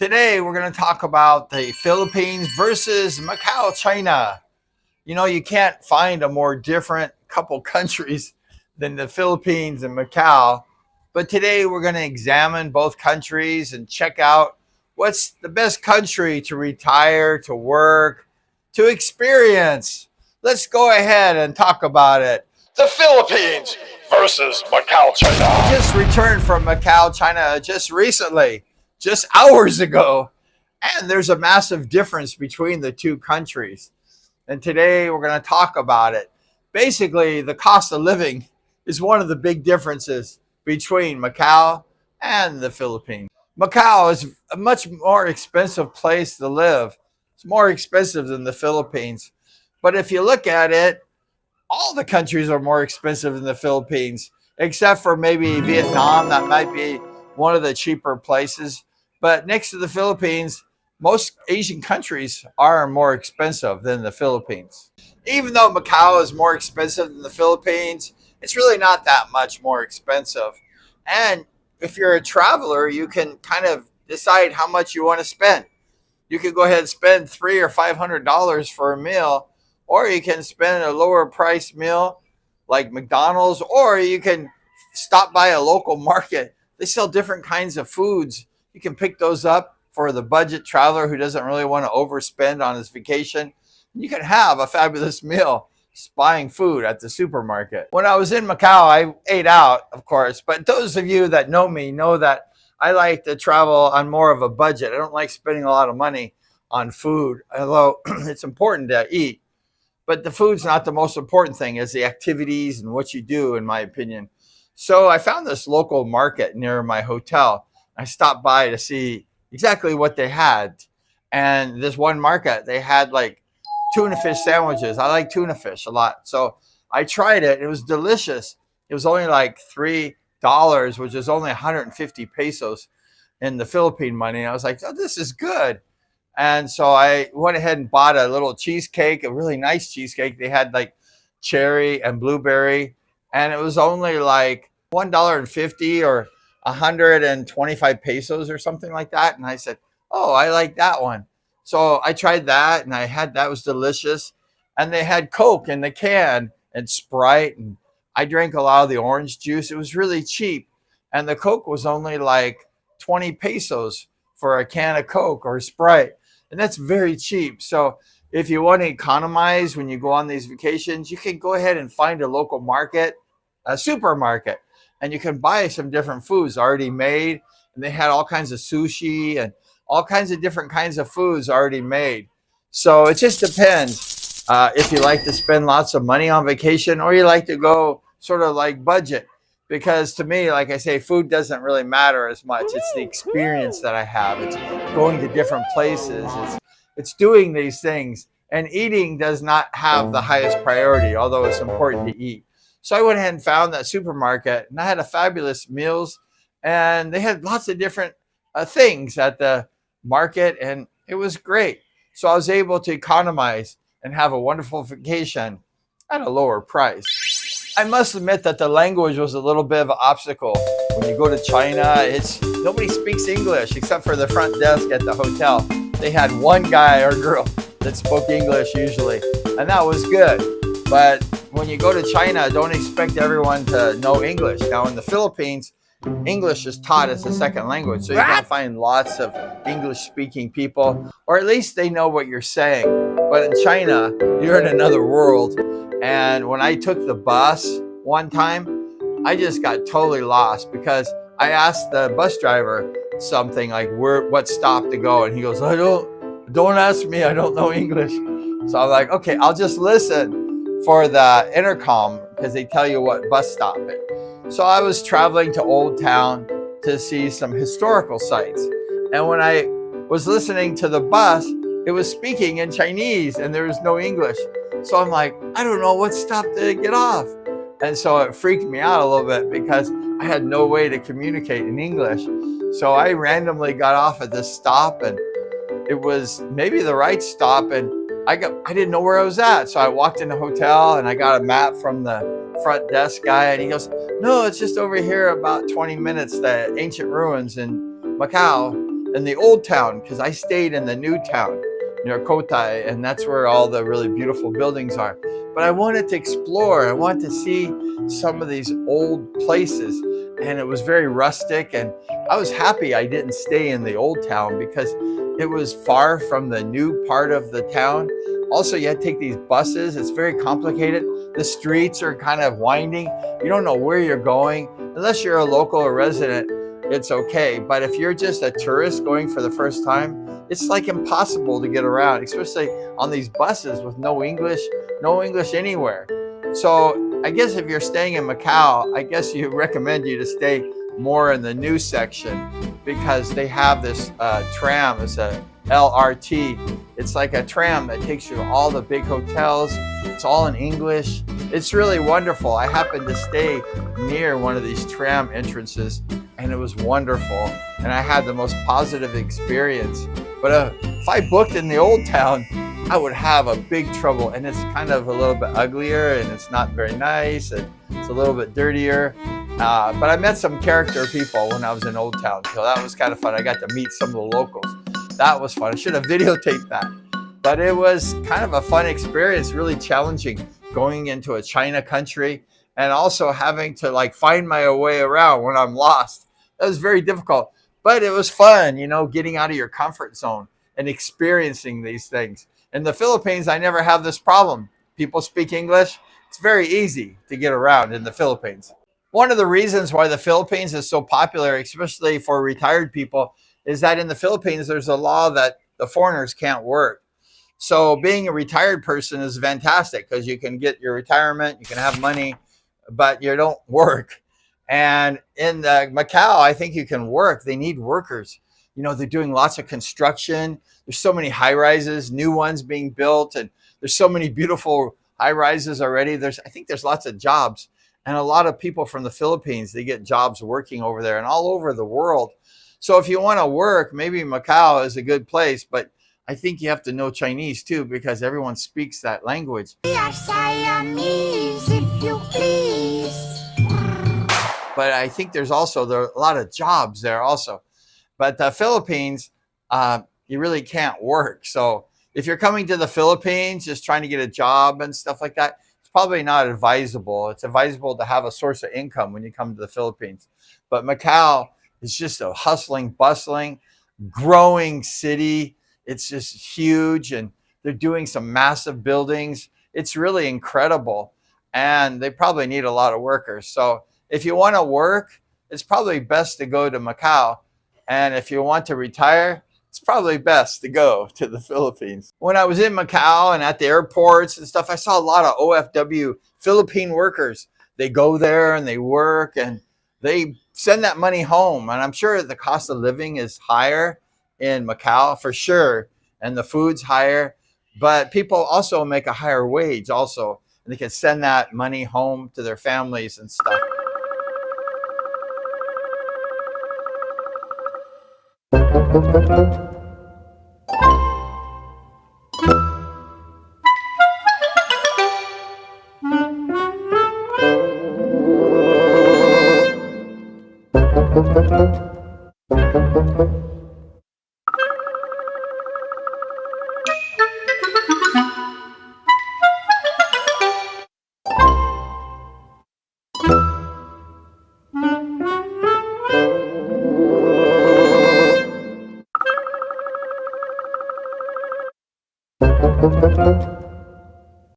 Today, we're going to talk about the Philippines versus Macau, China. You know, you can't find a more different couple countries than the Philippines and Macau. But today, we're going to examine both countries and check out what's the best country to retire, to work, to experience. Let's go ahead and talk about it. The Philippines versus Macau, China. Just returned from Macau, China just recently, just hours ago. And there's a massive difference between the two countries. And today we're going to talk about it. Basically, the cost of living is one of the big differences between Macau and the Philippines. Macau is a much more expensive place to live. It's more expensive than the Philippines. But if you look at it, all the countries are more expensive than the Philippines, except for maybe Vietnam. That might be one of the cheaper places. But next to the Philippines, most Asian countries are more expensive than the Philippines. Even though Macau is more expensive than the Philippines, it's really not that much more expensive. And if you're a traveler, you can kind of decide how much you want to spend. You can go ahead and spend $300 or $500 for a meal, or you can spend a lower price meal like McDonald's, or you can stop by a local market. They sell different kinds of foods. You can pick those up for the budget traveler who doesn't really want to overspend on his vacation. You can have a fabulous meal buying food at the supermarket. When I was in Macau, I ate out, of course, but those of you that know me know that I like to travel on more of a budget. I don't like spending a lot of money on food, although it's important to eat. But the food's not the most important thing, is the activities and what you do, in my opinion. So I found this local market near my hotel. I stopped by to see exactly what they had. And this one market, they had like tuna fish sandwiches. I like tuna fish a lot. So I tried it. It was delicious. It was only like $3, which is only 150 pesos in the Philippine money. And I was like, oh, this is good. And so I went ahead and bought a little cheesecake, a really nice cheesecake. They had like cherry and blueberry, and it was only like $1.50 or 125 pesos or something like that. And I said, oh, I like that one. So I tried that, and that was delicious. And they had Coke in the can and Sprite, and I drank a lot of the orange juice. It was really cheap. And the Coke was only like 20 pesos for a can of Coke or Sprite. And that's very cheap. So if you want to economize when you go on these vacations, you can go ahead and find a local market, a supermarket, and you can buy some different foods already made. And they had all kinds of sushi and all kinds of different kinds of foods already made. So it just depends if you like to spend lots of money on vacation or you like to go sort of like budget. Because to me, like I say, food doesn't really matter as much. It's the experience that I have. It's going to different places. It's doing these things. And eating does not have the highest priority, although it's important to eat. So I went ahead and found that supermarket, and I had a fabulous meals. And they had lots of different things at the market, and it was great. So I was able to economize and have a wonderful vacation at a lower price. I must admit that the language was a little bit of an obstacle. When you go to China, nobody speaks English except for the front desk at the hotel. They had one guy or girl that spoke English usually, and that was good. But when you go to China, don't expect everyone to know English. Now in the Philippines, English is taught as a second language, so you're going to find lots of English-speaking people, or at least they know what you're saying. But in China, you're in another world. And when I took the bus one time, I just got totally lost because I asked the bus driver something like what stop to go, and he goes, don't ask me, I don't know English. So I'm like, okay, I'll just listen for the intercom because they tell you what bus stop it. So I was traveling to Old Town to see some historical sites. And when I was listening to the bus, it was speaking in Chinese and there was no English. So I'm like, I don't know what stop to get off. And so it freaked me out a little bit because I had no way to communicate in English. So I randomly got off at this stop, and it was maybe the right stop, and I didn't know where I was at. So I walked in the hotel and I got a map from the front desk guy, and he goes, no, it's just over here about 20 minutes, the ancient ruins in Macau. in the old town because I stayed in the new town near Kotai, and that's where all the really beautiful buildings are. But I wanted to explore. I wanted to see some of these old places, and it was very rustic. And I was happy I didn't stay in the old town because it was far from the new part of the town. Also, you had to take these buses. It's very complicated. The streets are kind of winding. You don't know where you're going. Unless you're a local or resident, it's okay. But if you're just a tourist going for the first time, it's like impossible to get around, especially on these buses with no English anywhere. So I guess if you're staying in Macau, I guess you recommend you to stay more in the new section because they have this tram. It's a LRT. It's like a tram that takes you to all the big hotels. It's all in English. It's really wonderful. I happened to stay near one of these tram entrances, and it was wonderful. And I had the most positive experience. But if I booked in the old town, I would have a big trouble. And it's kind of a little bit uglier, and it's not very nice, and it's a little bit dirtier. But I met some character people when I was in Old Town, so that was kind of fun. I got to meet some of the locals. That was fun. I should have videotaped that. But it was kind of a fun experience, really challenging, going into a China country and also having to like find my way around when I'm lost. That was very difficult, but it was fun, getting out of your comfort zone and experiencing these things. In the Philippines, I never have this problem. People speak English. It's very easy to get around in the Philippines. One of the reasons why the Philippines is so popular, especially for retired people, is that in the Philippines, there's a law that the foreigners can't work. So being a retired person is fantastic because you can get your retirement, you can have money, but you don't work. And in Macau, I think you can work. They need workers. They're doing lots of construction. There's so many high rises, new ones being built, and there's so many beautiful high rises already. I think there's lots of jobs, and a lot of people from the Philippines, they get jobs working over there and all over the world. So if you want to work, maybe Macau is a good place, but I think you have to know Chinese too because everyone speaks that language. We are Siamese, if you please. But I think there are a lot of jobs there also. But the Philippines, you really can't work. So if you're coming to the Philippines, just trying to get a job and stuff like that, it's probably not advisable. It's advisable to have a source of income when you come to the Philippines. But Macau is just a hustling, bustling, growing city. It's just huge, and they're doing some massive buildings. It's really incredible, and they probably need a lot of workers. So if you want to work, it's probably best to go to Macau. And if you want to retire, it's probably best to go to the Philippines. When I was in Macau and at the airports and stuff, I saw a lot of OFW Philippine workers. They go there and they work and they send that money home. And I'm sure the cost of living is higher in Macau for sure. And the food's higher, but people also make a higher wage also. And they can send that money home to their families and stuff. Thank you.